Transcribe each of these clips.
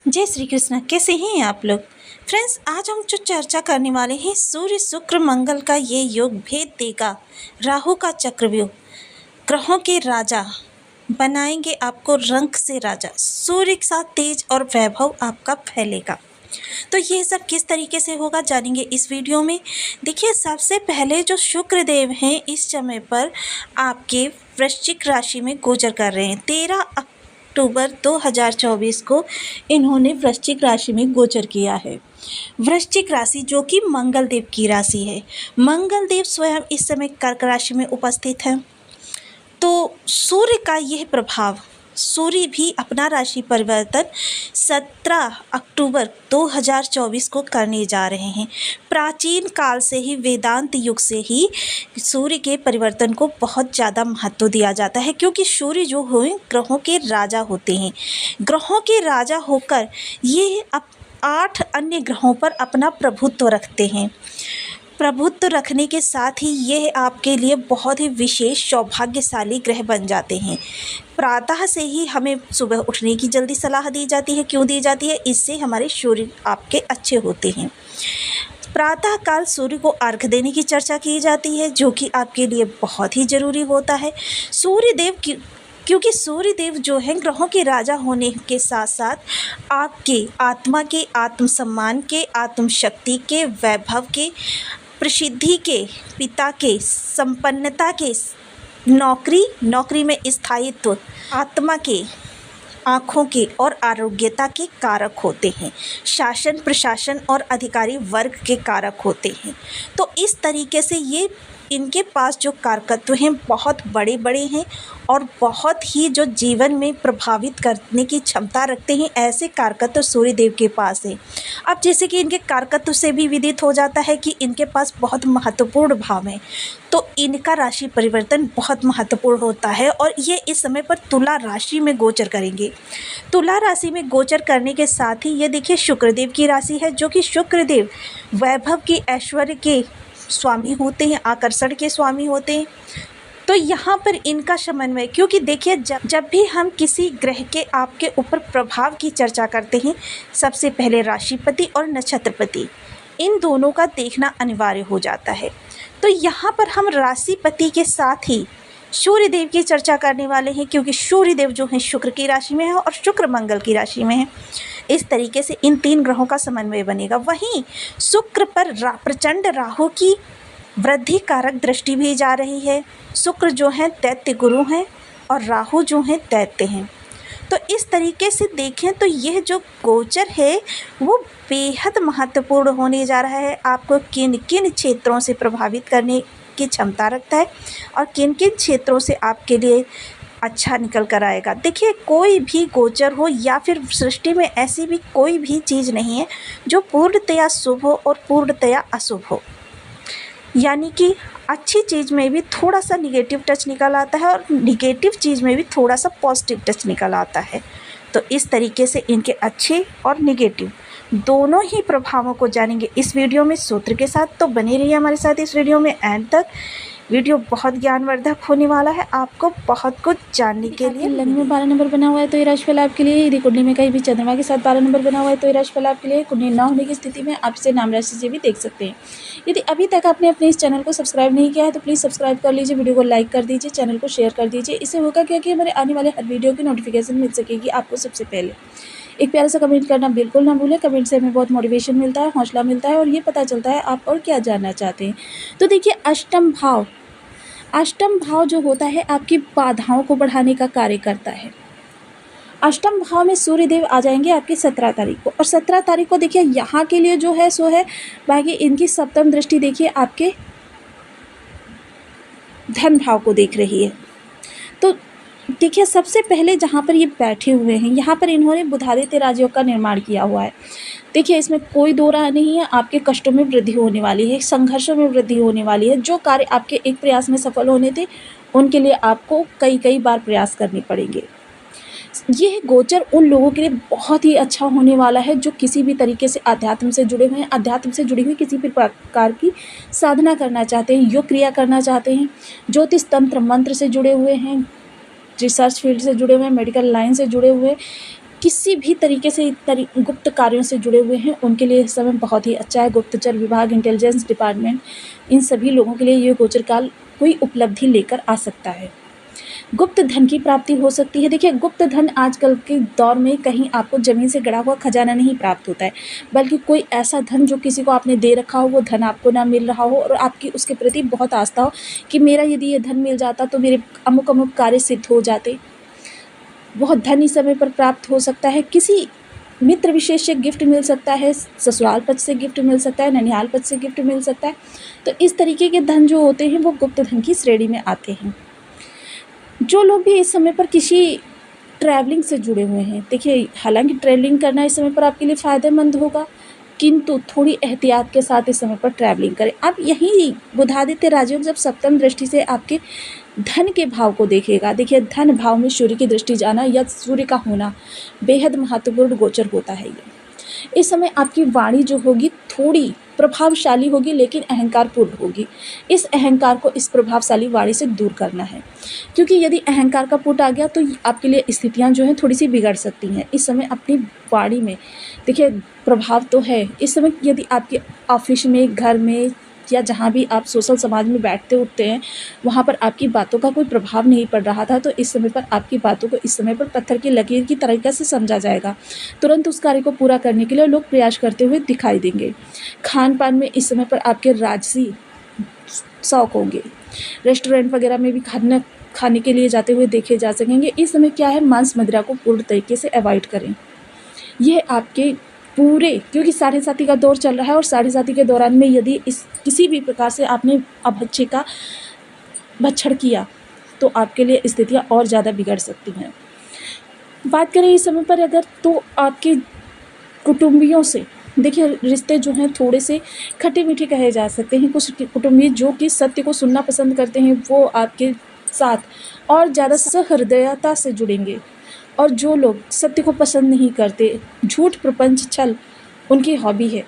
जय श्री कृष्ण। कैसे हैं आप लोग फ्रेंड्स? आज हम जो चर्चा करने वाले हैं, सूर्य शुक्र मंगल का ये योग भेद देगा राहु का चक्रव्यूह। ग्रहों के राजा बनाएंगे आपको रंग से राजा। सूर्य के साथ तेज और वैभव आपका फैलेगा। तो ये सब किस तरीके से होगा जानेंगे इस वीडियो में। देखिए, सबसे पहले जो शुक्र देव हैं इस समय पर आपके वृश्चिक राशि में गोचर कर रहे हैं। 13 अक्टूबर 2024 को इन्होंने वृश्चिक राशि में गोचर किया है। वृश्चिक राशि जो कि मंगल देव की राशि है। मंगल देव स्वयं इस समय कर्क राशि में उपस्थित है। तो सूर्य का यह प्रभाव, सूर्य भी अपना राशि परिवर्तन 17 अक्टूबर 2024 को करने जा रहे हैं। प्राचीन काल से ही, वेदांत युग से ही सूर्य के परिवर्तन को बहुत ज़्यादा महत्व दिया जाता है, क्योंकि सूर्य जो हुए ग्रहों के राजा होते हैं। ग्रहों के राजा होकर ये 8 अन्य ग्रहों पर अपना प्रभुत्व रखते हैं। प्रभुत्व रखने के साथ ही यह आपके लिए बहुत ही विशेष सौभाग्यशाली ग्रह बन जाते हैं। प्रातः से ही हमें सुबह उठने की जल्दी सलाह दी जाती है। क्यों दी जाती है? इससे हमारे शरीर आपके अच्छे होते हैं। प्रातः काल सूर्य को अर्घ देने की चर्चा की जाती है, जो कि आपके लिए बहुत ही ज़रूरी होता है। सूर्य देव की, क्योंकि सूर्य देव जो हैं ग्रहों के राजा होने के साथ साथ आपके आत्मा के, आत्मसम्मान के, आत्मशक्ति के, वैभव के, प्रसिद्धि के, पिता के, संपन्नता के, नौकरी में स्थायित्व, आत्मा के, आँखों के और आरोग्यता के कारक होते हैं। शासन, प्रशासन और अधिकारी वर्ग के कारक होते हैं। तो इस तरीके से ये इनके पास जो कारकत्व हैं बहुत बड़े बड़े हैं और बहुत ही जो जीवन में प्रभावित करने की क्षमता रखते हैं, ऐसे कारकत्व सूर्य देव के पास है। अब जैसे कि इनके कारकत्व से भी विदित हो जाता है कि इनके पास बहुत महत्वपूर्ण भाव है, तो इनका राशि परिवर्तन बहुत महत्वपूर्ण होता है। और ये इस समय पर तुला राशि में गोचर करेंगे। तुला राशि में गोचर करने के साथ ही ये देखिए शुक्रदेव की राशि है, जो कि शुक्रदेव वैभव की, ऐश्वर्य के स्वामी होते हैं, आकर्षण के स्वामी होते हैं। तो यहाँ पर इनका समन्वय, क्योंकि देखिए जब भी हम किसी ग्रह के आपके ऊपर प्रभाव की चर्चा करते हैं, सबसे पहले राशिपति और नक्षत्रपति, इन दोनों का देखना अनिवार्य हो जाता है। तो यहाँ पर हम राशिपति के साथ ही सूर्य देव की चर्चा करने वाले हैं, क्योंकि सूर्य देव जो हैं शुक्र की राशि में है और शुक्र मंगल की राशि में है। इस तरीके से इन 3 ग्रहों का समन्वय बनेगा। वहीं शुक्र पर प्रचंड राहु की वृद्धि कारक दृष्टि भी जा रही है। शुक्र जो है दैत्य गुरु हैं और राहु जो हैं दैत्य हैं। तो इस तरीके से देखें तो यह जो गोचर है वो बेहद महत्वपूर्ण होने जा रहा है। आपको किन किन क्षेत्रों से प्रभावित करने की क्षमता रखता है और किन किन क्षेत्रों से आपके लिए अच्छा निकल कर आएगा। देखिए, कोई भी गोचर हो या फिर सृष्टि में ऐसी भी कोई भी चीज़ नहीं है जो पूर्णतया शुभ हो और पूर्णतया अशुभ हो। यानी कि अच्छी चीज़ में भी थोड़ा सा निगेटिव टच निकल आता है और निगेटिव चीज़ में भी थोड़ा सा पॉजिटिव टच निकल आता है। तो इस तरीके से इनके अच्छे और निगेटिव दोनों ही प्रभावों को जानेंगे इस वीडियो में सूत्र के साथ। तो बने रहिए हमारे साथ इस वीडियो में एंड तक। वीडियो बहुत ज्ञानवर्धक होने वाला है, आपको बहुत कुछ जानने के लिए। लग्न में 12 नंबर बना हुआ है तो ये राशिफल आपके लिए। यदि कुंडली में कहीं भी चंद्रमा के साथ 12 नंबर बना हुआ है तो ये राशिफल आपके लिए। कुंडली न होने की स्थिति में आप इसे नाम राशि से भी देख सकते हैं। यदि अभी तक आपने अपने इस चैनल को सब्सक्राइब नहीं किया है तो प्लीज़ सब्सक्राइब कर लीजिए, वीडियो को लाइक कर दीजिए, चैनल को शेयर कर दीजिए। इससे होगा क्या कि हमारे आने वाले हर वीडियो की नोटिफिकेशन मिल सकेगी आपको सबसे पहले। एक प्यारा सा कमेंट करना बिल्कुल ना भूलें। कमेंट से हमें बहुत मोटिवेशन मिलता है, हौसला मिलता है और ये पता चलता है आप और क्या जानना चाहते हैं। तो देखिए, अष्टम भाव जो होता है आपकी बाधाओं को बढ़ाने का कार्य करता है। अष्टम भाव में सूर्य देव आ जाएंगे आपकी 17 तारीख को, और 17 तारीख को देखिए यहाँ के लिए जो है सो है बाकी इनकी सप्तम दृष्टि देखिए आपके धन भाव को देख रही है। तो देखिए, सबसे पहले जहाँ पर ये बैठे हुए हैं यहाँ पर इन्होंने बुधादित्य राजयोग का निर्माण किया हुआ है। देखिए, इसमें कोई दो राय नहीं है, आपके कष्टों में वृद्धि होने वाली है, संघर्षों में वृद्धि होने वाली है। जो कार्य आपके एक प्रयास में सफल होने थे उनके लिए आपको कई बार प्रयास करने पड़ेंगे। यह गोचर उन लोगों के लिए बहुत ही अच्छा होने वाला है जो किसी भी तरीके से अध्यात्म से जुड़े हुए हैं, अध्यात्म से जुड़ी हुई किसी भी प्रकार की साधना करना चाहते हैं, योग क्रिया करना चाहते हैं, ज्योतिष तंत्र मंत्र से जुड़े हुए हैं, रिसर्च फील्ड से जुड़े हुए हैं, मेडिकल लाइन से जुड़े हुए, किसी भी तरीके से गुप्त कार्यों से जुड़े हुए हैं उनके लिए इस समय बहुत ही अच्छा है। गुप्तचर विभाग, इंटेलिजेंस डिपार्टमेंट, इन सभी लोगों के लिए ये गोचर काल कोई उपलब्धि लेकर आ सकता है। गुप्त धन की प्राप्ति हो सकती है। देखिए, गुप्त धन आजकल के दौर में कहीं आपको ज़मीन से गड़ा हुआ खजाना नहीं प्राप्त होता है, बल्कि कोई ऐसा धन जो किसी को आपने दे रखा हो, वो धन आपको ना मिल रहा हो और आपकी उसके प्रति बहुत आस्था हो कि मेरा यदि ये धन मिल जाता तो मेरे अमुक कार्य सिद्ध हो जाते। बहुत धन इस समय पर प्राप्त हो सकता है। किसी मित्र विशेष से गिफ्ट मिल सकता है, ससुराल पक्ष से गिफ्ट मिल सकता है, ननिहाल पक्ष से गिफ्ट मिल सकता है। तो इस तरीके के धन जो होते हैं वो गुप्त धन की श्रेणी में आते हैं। जो लोग भी इस समय पर किसी ट्रैवलिंग से जुड़े हुए हैं, देखिए हालांकि ट्रैवलिंग करना इस समय पर आपके लिए फ़ायदेमंद होगा, किंतु थोड़ी एहतियात के साथ इस समय पर ट्रैवलिंग करें। अब यही बुधादित्य राजयोग जब सप्तम दृष्टि से आपके धन के भाव को देखेगा, देखिए धन भाव में सूर्य की दृष्टि जाना या सूर्य का होना बेहद महत्वपूर्ण गोचर होता है। ये इस समय आपकी वाणी जो होगी थोड़ी प्रभावशाली होगी, लेकिन अहंकारपूर्ण होगी। इस अहंकार को इस प्रभावशाली वाणी से दूर करना है, क्योंकि यदि अहंकार का पुट आ गया तो आपके लिए स्थितियां जो हैं थोड़ी सी बिगड़ सकती हैं। इस समय अपनी वाणी में देखिए प्रभाव तो है। इस समय यदि आपके ऑफिस में, घर में या जहाँ भी आप सोशल समाज में बैठते उठते हैं, वहाँ पर आपकी बातों का कोई प्रभाव नहीं पड़ रहा था, तो इस समय पर आपकी बातों को इस समय पर पत्थर की लकीर की तरीक़े से समझा जाएगा। तुरंत उस कार्य को पूरा करने के लिए लोग प्रयास करते हुए दिखाई देंगे। खान पान में इस समय पर आपके राजसी शौक होंगे। रेस्टोरेंट वगैरह में भी खाने के लिए जाते हुए देखे जा सकेंगे। इस समय क्या है, मांस मदिरा को पूर्ण तरीके से अवॉइड करें। यह आपके पूरे, क्योंकि साढ़े साथी का दौर चल रहा है और साढ़े साथी के दौरान में यदि किसी भी प्रकार से आपने अभक्षे का भक्षण किया तो आपके लिए स्थितियाँ और ज़्यादा बिगड़ सकती हैं। बात करें इस समय पर अगर, तो आपके कुटुंबियों से देखिए रिश्ते जो हैं थोड़े से खट्टे मीठे कहे जा सकते हैं। कुछ कुटुंबी जो कि सत्य को सुनना पसंद करते हैं वो आपके साथ और ज़्यादा सहृदयता से जुड़ेंगे, और जो लोग सत्य को पसंद नहीं करते, झूठ, प्रपंच, छल उनकी हॉबी है,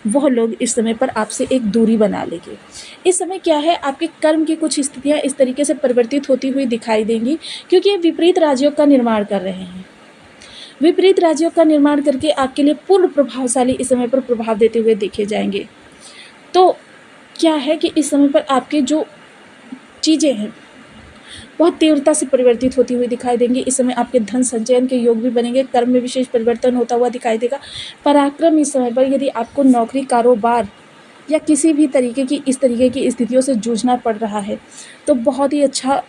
वह लोग इस समय पर आपसे एक दूरी बना लेंगे। इस समय क्या है, आपके कर्म की कुछ स्थितियाँ इस तरीके से परिवर्तित होती हुई दिखाई देंगी, क्योंकि ये विपरीत राजयोग का निर्माण कर रहे हैं। विपरीत राजयोग का निर्माण करके आपके लिए पूर्ण प्रभावशाली इस समय पर प्रभाव देते हुए देखे जाएंगे। तो क्या है कि इस समय पर आपके जो चीज़ें हैं बहुत तीव्रता से परिवर्तित होती हुई दिखाई देंगी। इस समय आपके धन संचयन के योग भी बनेंगे। कर्म में विशेष परिवर्तन होता हुआ दिखाई देगा। पराक्रम इस समय पर, यदि आपको नौकरी, कारोबार या किसी भी तरीके की इस तरीके की स्थितियों से जूझना पड़ रहा है तो बहुत ही अच्छा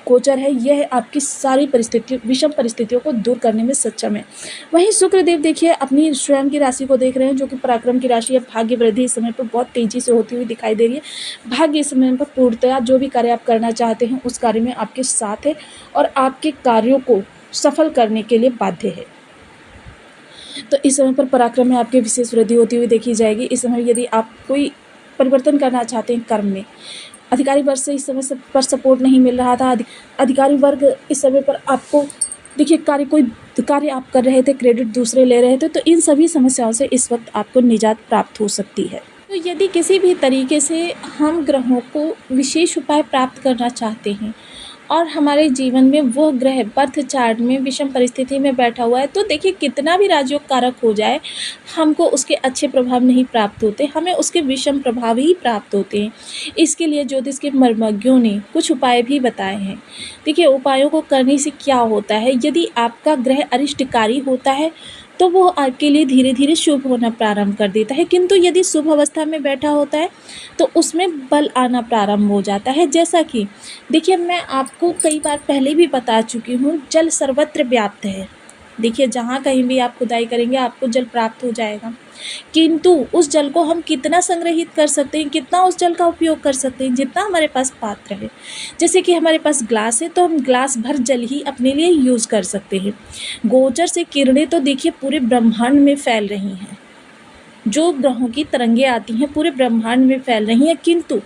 गोचर है। यह आपकी सारी परिस्थितियों, विषम परिस्थितियों को दूर करने में सक्षम है। वहीं शुक्रदेव देखिए अपनी स्वयं की राशि को देख रहे हैं, जो कि पराक्रम की राशि है। भाग्य वृद्धि इस समय पर बहुत तेज़ी से होती हुई दिखाई दे रही है। भाग्य इस समय पर पूर्णतया जो भी कार्य आप करना चाहते हैं उस कार्य में आपके साथ है और आपके कार्यों को सफल करने के लिए बाध्य है। तो इस समय पर पराक्रम में आपकी विशेष वृद्धि होती हुई देखी जाएगी। इस समय यदि आप कोई परिवर्तन करना चाहते हैं कर्म में, अधिकारी वर्ग से इस समय पर सपोर्ट नहीं मिल रहा था, अधिकारी वर्ग इस समय पर आपको देखिए कोई कार्य आप कर रहे थे, क्रेडिट दूसरे ले रहे थे, तो इन सभी समस्याओं से इस वक्त आपको निजात प्राप्त हो सकती है। तो यदि किसी भी तरीके से हम ग्रहों को विशेष उपाय प्राप्त करना चाहते हैं और हमारे जीवन में वो ग्रह बर्थ चार्ट में विषम परिस्थिति में बैठा हुआ है, तो देखिए कितना भी राजयोग कारक हो जाए, हमको उसके अच्छे प्रभाव नहीं प्राप्त होते, हमें उसके विषम प्रभाव ही प्राप्त होते हैं। इसके लिए ज्योतिष के मर्मज्ञों ने कुछ उपाय भी बताए हैं। देखिए उपायों को करने से क्या होता है, यदि आपका ग्रह अरिष्टकारी होता है तो वो आपके लिए धीरे धीरे शुभ होना प्रारंभ कर देता है, किंतु यदि शुभ अवस्था में बैठा होता है तो उसमें बल आना प्रारंभ हो जाता है। जैसा कि देखिए मैं आपको कई बार पहले भी बता चुकी हूँ, जल सर्वत्र व्याप्त है। देखिए जहाँ कहीं भी आप खुदाई करेंगे आपको जल प्राप्त हो जाएगा, किंतु उस जल को हम कितना संग्रहित कर सकते हैं, कितना उस जल का उपयोग कर सकते हैं, जितना हमारे पास पात्र है। जैसे कि हमारे पास ग्लास है तो हम ग्लास भर जल ही अपने लिए यूज़ कर सकते हैं। गोचर से किरणें तो देखिए पूरे ब्रह्मांड में फैल रही हैं, जो ग्रहों की तरंगें आती हैं पूरे ब्रह्मांड में फैल रही हैं, किंतु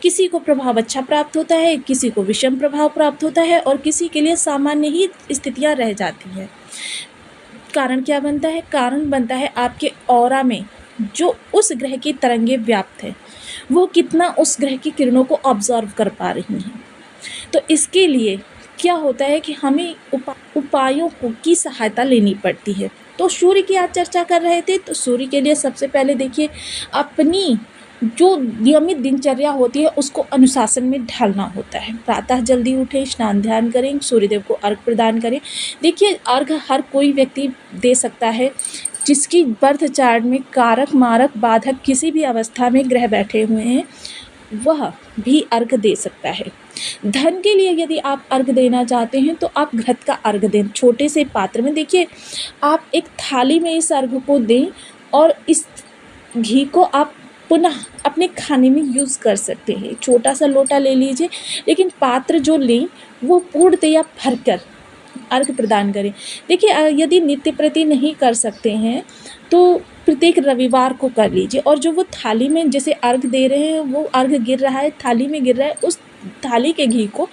किसी को प्रभाव अच्छा प्राप्त होता है, किसी को विषम प्रभाव प्राप्त होता है और किसी के लिए सामान्य ही स्थितियाँ रह जाती हैं। कारण क्या बनता है, कारण बनता है आपके ऑरा में जो उस ग्रह की तरंगें व्याप्त है वो कितना उस ग्रह की किरणों को ऑब्जर्व कर पा रही हैं। तो इसके लिए क्या होता है कि हमें उपायों की सहायता लेनी पड़ती है। तो सूर्य की आज चर्चा कर रहे थे, तो सूर्य के लिए सबसे पहले देखिए अपनी जो नियमित दिनचर्या होती है उसको अनुशासन में ढालना होता है। प्रातः जल्दी उठें, स्नान ध्यान करें, सूर्यदेव को अर्घ प्रदान करें। देखिए अर्घ हर कोई व्यक्ति दे सकता है जिसकी बर्थ चार्ट में कारक मारक बाधक किसी भी अवस्था में ग्रह बैठे हुए हैं, वह भी अर्घ दे सकता है। धन के लिए यदि आप अर्घ देना चाहते हैं तो आप घृत का अर्घ दें, छोटे से पात्र में। देखिए आप एक थाली में इस अर्घ को दें और इस घी को आप पुनः अपने खाने में यूज़ कर सकते हैं। छोटा सा लोटा ले लीजिए, लेकिन पात्र जो लें वो पूर्णतया भरकर अर्घ प्रदान करें। देखिए यदि नित्य प्रति नहीं कर सकते हैं तो प्रत्येक रविवार को कर लीजिए, और जो वो थाली में जैसे अर्घ दे रहे हैं वो अर्घ गिर रहा है, थाली में गिर रहा है, उस थाली के घी को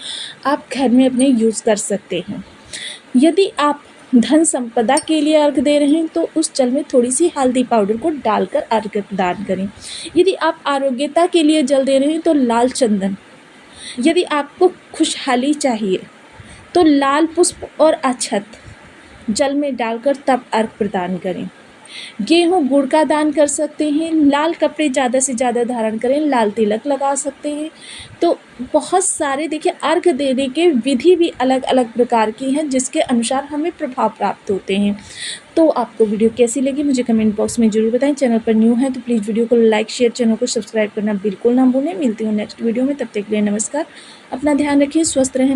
आप घर में अपने यूज़ कर सकते हैं। यदि आप धन संपदा के लिए अर्घ दे रहे हैं तो उस जल में थोड़ी सी हल्दी पाउडर को डालकर अर्घ प्रदान करें। यदि आप आरोग्यता के लिए जल दे रहे हैं तो लाल चंदन। यदि आपको खुशहाली चाहिए तो लाल पुष्प और अक्षत जल में डालकर तब अर्घ प्रदान करें। गेहूँ गुड़ का दान कर सकते हैं, लाल कपड़े ज़्यादा से ज़्यादा धारण करें, लाल तिलक लगा सकते हैं। तो बहुत सारे देखिए अर्घ देने के विधि भी अलग अलग प्रकार की हैं जिसके अनुसार हमें प्रभाव प्राप्त होते हैं। तो आपको वीडियो कैसी लगी मुझे कमेंट बॉक्स में ज़रूर बताएं। चैनल पर न्यू है तो प्लीज़ वीडियो को लाइक शेयर, चैनल को सब्सक्राइब करना बिल्कुल ना भूलें। मिलती हूँ नेक्स्ट वीडियो में, तब तक के लिए नमस्कार। अपना ध्यान रखिए, स्वस्थ रहें।